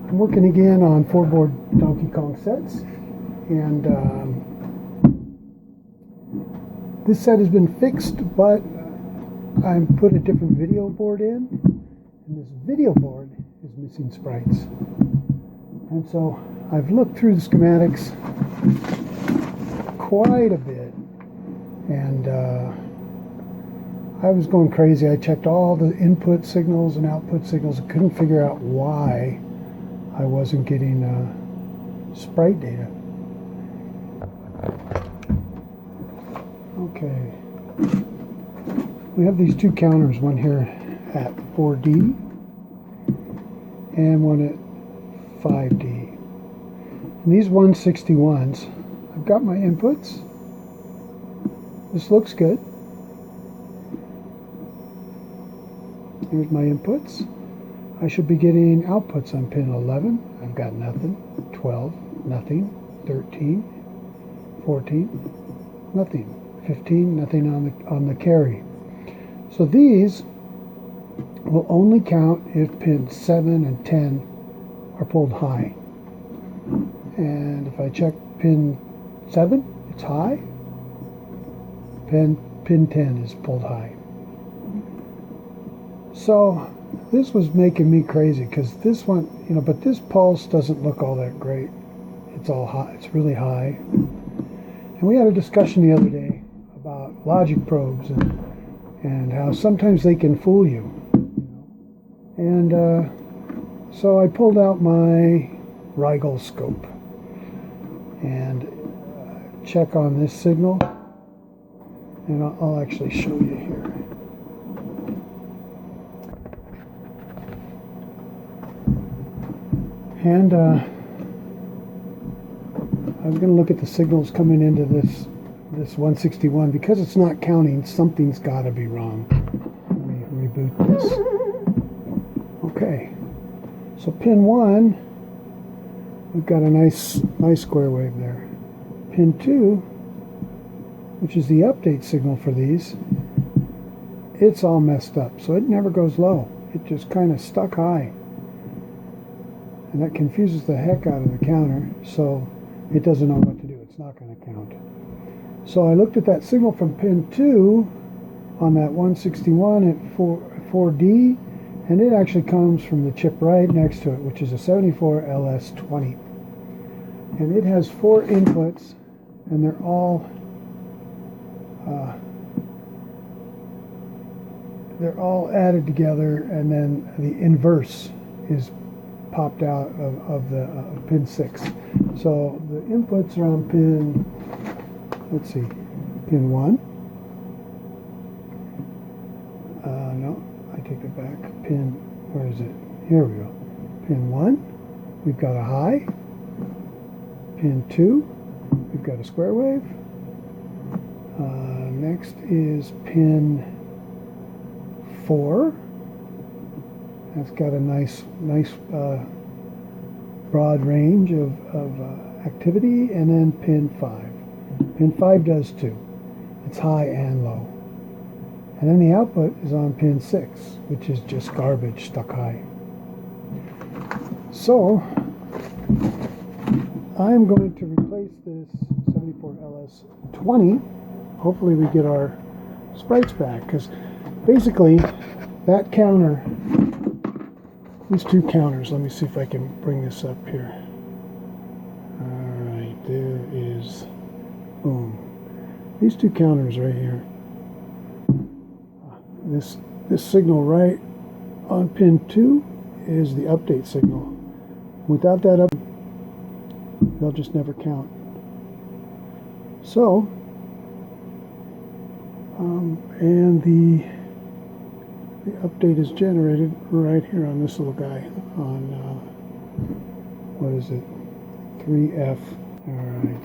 I'm working again on 4-board Donkey Kong sets, and this set has been fixed, but I put a different video board in, and this video board is missing sprites. And so I've looked through the schematics quite a bit, and I was going crazy. I checked all the input signals and output signals. I couldn't figure out why I wasn't getting sprite data. Okay. We have these two counters, one here at 4D and one at 5D. And these 161s, I've got my inputs. This looks good. Here's my inputs. I should be getting outputs on pin 11. I've got nothing. 12, nothing. 13, 14, nothing. 15, nothing on the carry. So these will only count if pins 7 and 10 are pulled high. And if I check pin 7, it's high. Pin 10 is pulled high. So this was making me crazy, because this one, but this pulse doesn't look all that great. It's all high. It's really high. And we had a discussion the other day about logic probes and how sometimes they can fool you. And so I pulled out my RIGOL scope and check on this signal, and I'll actually show you here. And I'm going to look at the signals coming into this 161. Because it's not counting, something's got to be wrong. Let me reboot this. Okay, so pin 1, we've got a nice square wave there. Pin 2, which is the update signal for these, it's all messed up, so it never goes low. It just kind of stuck high. And that confuses the heck out of the counter, so it doesn't know what to do. It's not going to count. So I looked at that signal from pin 2 on that 161 at 4D, and it actually comes from the chip right next to it, which is a 74 LS20. And it has 4 inputs, and they're all added together, and then the inverse is popped out of the pin 6. So the inputs are on pin, let's see, pin 1. No, I take it back. Pin, where is it? Here we go. Pin 1, we've got a high. Pin 2, we've got a square wave. Next is pin 4. That's got a nice broad range of activity. And then pin 5. Pin 5 does too. It's high and low. And then the output is on pin 6, which is just garbage stuck high. So I'm going to replace this 74 LS20. Hopefully we get our sprites back, because basically that counter, these two counters, let me see if I can bring this up here. Alright, there is, boom. These two counters right here. This signal right on pin 2 is the update signal. Without that up, they'll just never count. So, and the update is generated right here on this little guy on, what is it, 3F. Alright.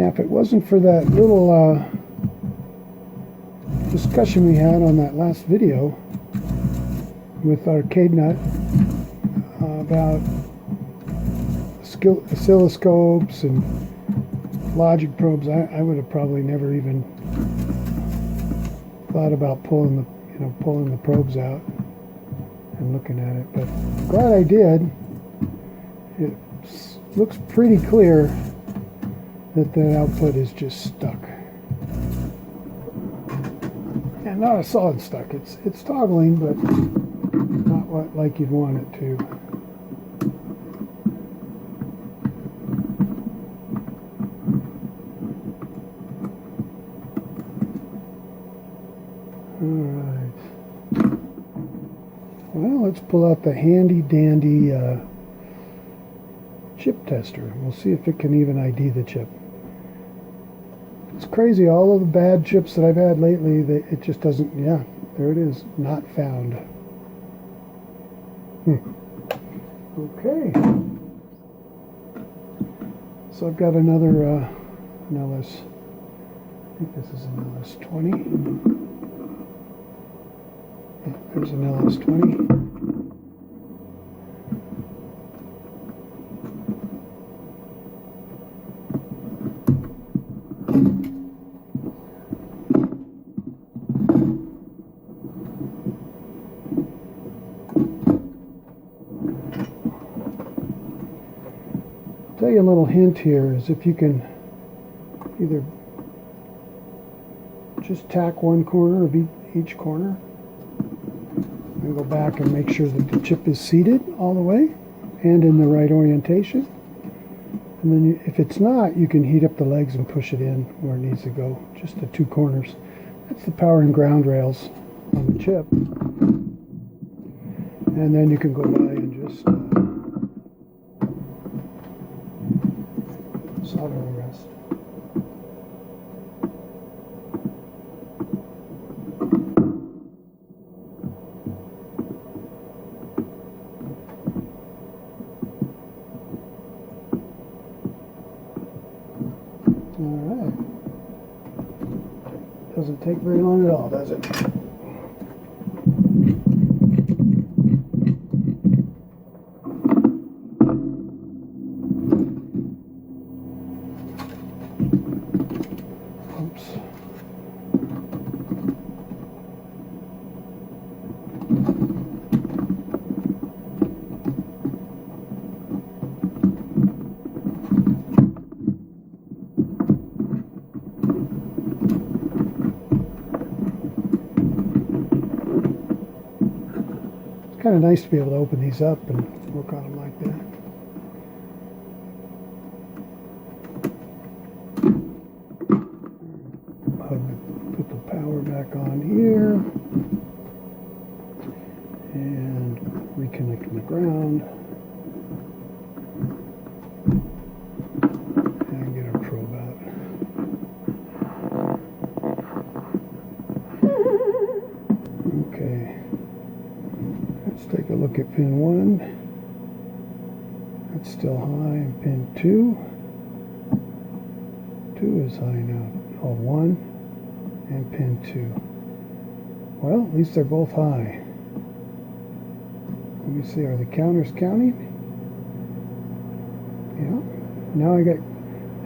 Yeah, if it wasn't for that little discussion we had on that last video with Arcade Nut about oscilloscopes and logic probes, I would have probably never even thought about pulling the probes out and looking at it. But I'm glad I did. It looks pretty clear that the output is just stuck. And not a solid stuck. It's toggling, but not like you'd want it to. Alright. Well, let's pull out the handy dandy chip tester. We'll see if it can even ID the chip. It's crazy, all of the bad chips that I've had lately, it just doesn't, yeah, there it is, not found. Okay. So I've got another an LS, I think this is an LS20. Yeah, there's an LS20. I'll tell you a little hint here is if you can either just tack one corner of each corner and go back and make sure that the chip is seated all the way and in the right orientation. And then if it's not, you can heat up the legs and push it in where it needs to go, just the two corners. That's the power and ground rails on the chip. And then you can go by and just solder the rest. Alright. Doesn't take very long at all, does it? Oops. It's kind of nice to be able to open these up and work on them like that. Put the power back on here and reconnect the ground and get our probe out. Okay. Let's take a look at pin 1. That's still high. And pin 2. 2 is high now. Oh, 1 and pin 2. Well, at least they're both high. Let me see, are the counters counting? Yeah. Now I got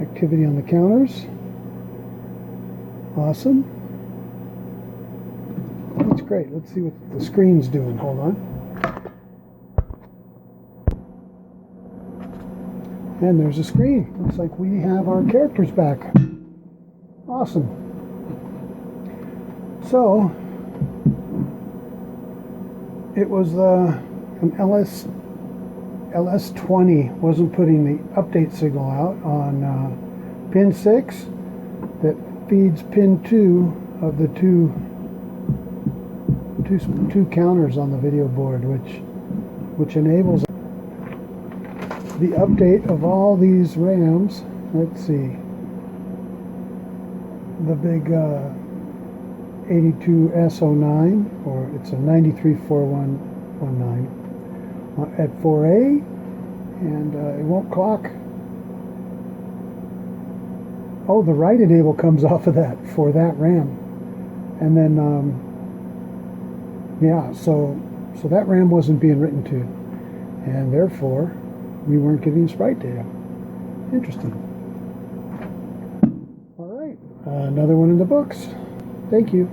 activity on the counters. Awesome. Well, that's great. Let's see what the screen's doing. Hold on. And there's a screen. Looks like we have our characters back. Awesome. So, it was an LS20 wasn't putting the update signal out on pin 6 that feeds pin 2 of the two counters on the video board, which enables the update of all these RAMs. Let's see, the big 82S09, or it's a 934119 at 4A, and it won't clock. Oh, the write enable comes off of that for that RAM. And then, yeah, so that RAM wasn't being written to. And therefore, we weren't getting sprite data. Interesting. All right, another one in the books. Thank you.